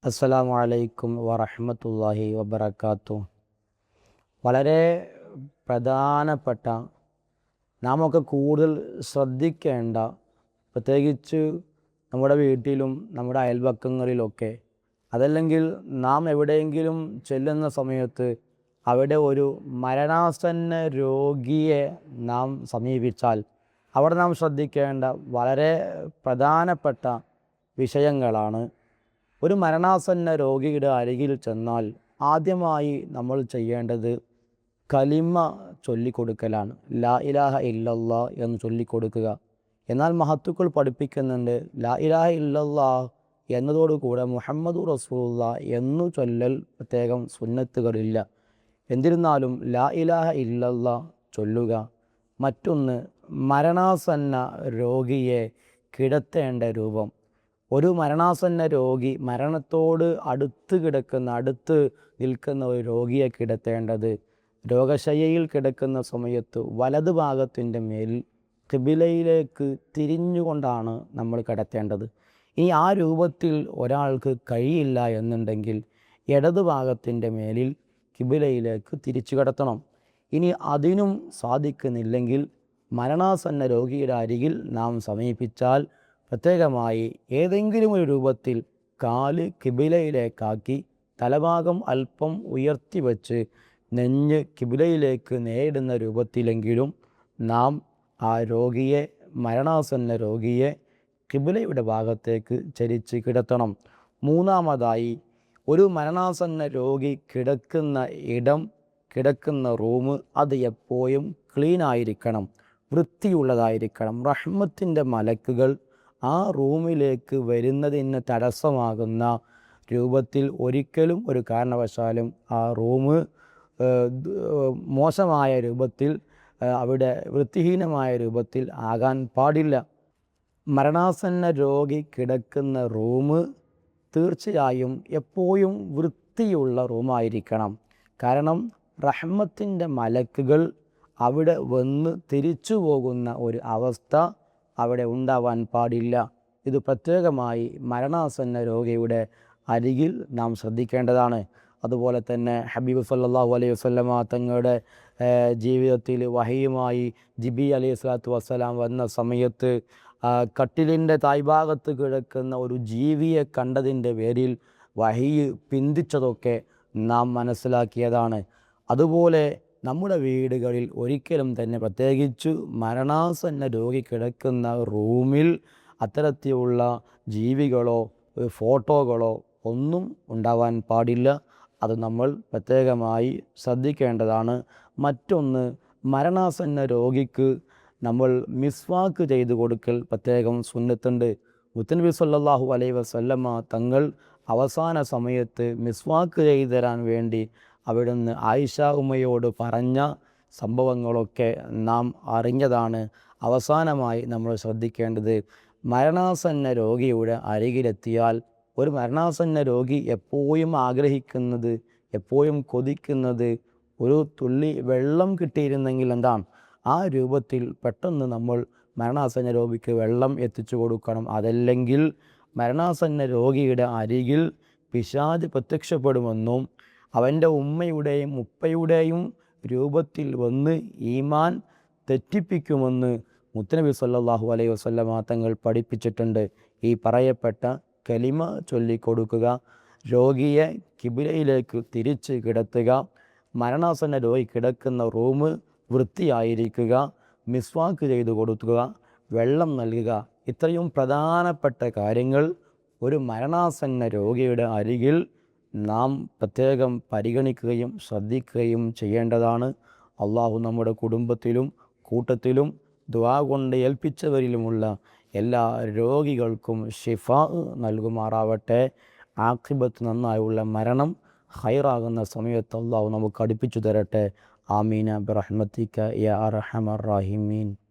അസ്സലാമു അലൈക്കും വറഹ്മത്തുള്ളാഹി വബറകാതുഹു. വളരെ പ്രധാനപ്പെട്ട, നാമൊക്കെ കൂടുതൽ ശ്രദ്ധിക്കേണ്ട, പ്രത്യേകിച്ച് നമ്മുടെ വീട്ടിലും നമ്മുടെ അയൽപക്കങ്ങളിലൊക്കെ, അതല്ലെങ്കിൽ നാം എവിടെയെങ്കിലും ചെല്ലുന്ന സമയത്ത് അവിടെ ഒരു മരണാസന്ന രോഗിയെ നാം സമീപിച്ചാൽ അവിടെ നാം ശ്രദ്ധിക്കേണ്ട വളരെ പ്രധാനപ്പെട്ട വിഷയങ്ങളാണ്. ഒരു മരണാസന്ന രോഗിയുടെ അരികിൽ ചെന്നാൽ ആദ്യമായി നമ്മൾ ചെയ്യേണ്ടത് കലിമ ചൊല്ലിക്കൊടുക്കലാണ്. ലാ ഇലാഹ ഇല്ലല്ലാ എന്ന് ചൊല്ലിക്കൊടുക്കുക. എന്നാൽ മഹത്തുക്കൾ പഠിപ്പിക്കുന്നുണ്ട്, ലാ ഇലാഹ ഇല്ലല്ലാ എന്നതോടുകൂടെ മുഹമ്മദു റസൂലുള്ളാ എന്നു ചൊല്ലൽ പ്രത്യേകം സുന്നത്തുകളില്ല. എന്നിരുന്നാലും ലാ ഇലാഹ ഇല്ലല്ലാ ചൊല്ലുക. മറ്റൊന്ന്, മരണാസന്ന രോഗിയെ കിടത്തേണ്ട രൂപം. ഒരു മരണാസന്ന രോഗി, മരണത്തോട് അടുത്ത് നിൽക്കുന്ന ഒരു രോഗിയെ കിടത്തേണ്ടത്, രോഗശയ്യയിൽ കിടക്കുന്ന സമയത്ത് വലതു ഭാഗത്തിൻ്റെ മേലിൽ ഖിബിലയിലേക്ക് തിരിഞ്ഞുകൊണ്ടാണ് നമ്മൾ കിടത്തേണ്ടത്. ഇനി ആ രൂപത്തിൽ ഒരാൾക്ക് കഴിയില്ല എന്നുണ്ടെങ്കിൽ ഇടതു ഭാഗത്തിൻ്റെ മേലിൽ ഖിബിലയിലേക്ക് തിരിച്ചു കിടത്തണം. ഇനി അതിനും സാധിക്കുന്നില്ലെങ്കിൽ മരണാസന്ന രോഗിയുടെ അരികിൽ നാം സമീപിച്ചാൽ പ്രത്യേകമായി ഏതെങ്കിലും ഒരു രൂപത്തിൽ കാല് കിബിലയിലേക്കാക്കി തലഭാഗം അല്പം ഉയർത്തി വച്ച് നെഞ്ഞ് കിബിലയിലേക്ക് നേരിടുന്ന രൂപത്തിലെങ്കിലും നാം ആ രോഗിയെ, മരണാസന്ന രോഗിയെ കിബിലയുടെ ഭാഗത്തേക്ക് ചരിച്ച് കിടത്തണം. മൂന്നാമതായി, ഒരു മരണാസന്ന രോഗി കിടക്കുന്ന ഇടം, കിടക്കുന്ന റൂം അത് എപ്പോഴും ക്ലീനായിരിക്കണം, വൃത്തിയുള്ളതായിരിക്കണം. റഹ്മത്തിൻ്റെ മലക്കുകൾ ആ റൂമിലേക്ക് വരുന്നതിന് തടസ്സമാകുന്ന രൂപത്തിൽ ഒരിക്കലും ഒരു കാരണവശാലും ആ റൂം മോശമായ രൂപത്തിൽ, അവിടെ വൃത്തിഹീനമായ രൂപത്തിൽ ആകാൻ പാടില്ല. മരണാസന്ന രോഗി കിടക്കുന്ന റൂം തീർച്ചയായും എപ്പോഴും വൃത്തിയുള്ള റൂമായിരിക്കണം. കാരണം റഹ്മത്തിൻ്റെ മലക്കുകൾ അവിടെ വന്ന് തിരിച്ചു പോകുന്ന ഒരു അവസ്ഥ അവിടെ ഉണ്ടാവാൻ പാടില്ല. ഇത് പ്രത്യേകമായി മരണാസന്ന രോഗിയുടെ അരികിൽ നാം ശ്രദ്ധിക്കേണ്ടതാണ്. അതുപോലെ തന്നെ ഹബീബ് സല്ലല്ലാഹു അലൈഹി വസല്ലമ തങ്ങളുടെ ജീവിതത്തിൽ വഹയുമായി ജിബി അലൈഹി സ്വലാത്തു വസ്സലാം വന്ന സമയത്ത് കട്ടിലിൻ്റെ തായ്ഭാഗത്ത് കിടക്കുന്ന ഒരു ജീവിയെ കണ്ടതിൻ്റെ പേരിൽ വഹി പിന്തിച്ചതൊക്കെ നാം മനസ്സിലാക്കിയതാണ്. അതുപോലെ നമ്മുടെ വീടുകളിൽ ഒരിക്കലും തന്നെ, പ്രത്യേകിച്ച് മരണാസന്ന രോഗി കിടക്കുന്ന റൂമിൽ അത്തരത്തിലുള്ള ജീവികളോ ഫോട്ടോകളോ ഒന്നും ഉണ്ടാവാൻ പാടില്ല. അത് നമ്മൾ പ്രത്യേകമായി ശ്രദ്ധിക്കേണ്ടതാണ്. മറ്റൊന്ന്, മരണാസന്ന രോഗിക്ക് നമ്മൾ മിസ്വാക്ക് ചെയ്തു കൊടുക്കൽ പ്രത്യേകം സുന്നത്തുണ്ട്. മുത്തനബി സല്ലല്ലാഹു അലൈഹി വസല്ലമ തങ്ങൾ അവസാന സമയത്ത് മിസ്വാക്ക് ചെയ്തു തരാൻ വേണ്ടി അവിടുന്ന് ആയിഷ ഉമ്മയോട് പറഞ്ഞ സംഭവങ്ങളൊക്കെ നാം അറിഞ്ഞതാണ്. അവസാനമായി നമ്മൾ ശ്രദ്ധിക്കേണ്ടത്, മരണാസന്ന രോഗിയുടെ അരികിലെത്തിയാൽ, ഒരു മരണാസന്ന രോഗി എപ്പോഴും ആഗ്രഹിക്കുന്നത്, എപ്പോഴും കൊതിക്കുന്നത് ഒരു തുള്ളി വെള്ളം കിട്ടിയിരുന്നെങ്കിൽ എന്താണ്, ആ രൂപത്തിൽ പെട്ടെന്ന് നമ്മൾ മരണാസന്ന രോഗിക്ക് വെള്ളം എത്തിച്ചു കൊടുക്കണം. അതല്ലെങ്കിൽ മരണാസന്ന രോഗിയുടെ അരികിൽ പിശാച് പ്രത്യക്ഷപ്പെടുമെന്നും അവൻ്റെ ഉമ്മയുടെയും ഉപ്പയുടെയും രൂപത്തിൽ വന്ന് ഈമാൻ തെറ്റിപ്പിക്കുമെന്ന് മുത്തനബി സല്ലല്ലാഹു അലൈഹി വസല്ലമ തങ്ങൾ പഠിപ്പിച്ചിട്ടുണ്ട്. ഈ പറയപ്പെട്ട കലിമ ചൊല്ലിക്കൊടുക്കുക, രോഗിയെ കിബിലയിലേക്ക് തിരിച്ച് കിടത്തുക, മരണാസന്ന രോഗി കിടക്കുന്ന റൂം വൃത്തിയായിരിക്കുക, മിസ്വാക്ക് ചെയ്തു കൊടുക്കുക, വെള്ളം നൽകുക. ഇത്രയും പ്രധാനപ്പെട്ട കാര്യങ്ങൾ ഒരു മരണാസന്ന രോഗിയുടെ അരികിൽ നാം പ്രത്യേകം പരിഗണിക്കുകയും ശ്രദ്ധിക്കുകയും ചെയ്യേണ്ടതാണ്. അള്ളാഹു നമ്മുടെ കുടുംബത്തിലും കൂട്ടത്തിലും ദുആ കൊണ്ട് ഏൽപ്പിച്ചവരിലുമുള്ള എല്ലാ രോഗികൾക്കും ഷിഫാ നൽകുമാറാവട്ടെ. ആഖിബത്ത് നന്നായുള്ള മരണം ഖൈറാകുന്ന സമയത്ത് അള്ളാഹു നമുക്ക് അടുപ്പിച്ചു തരട്ടെ. ആമീന ബിറഹ്മതിക യാ അർഹമർ റഹീമീൻ.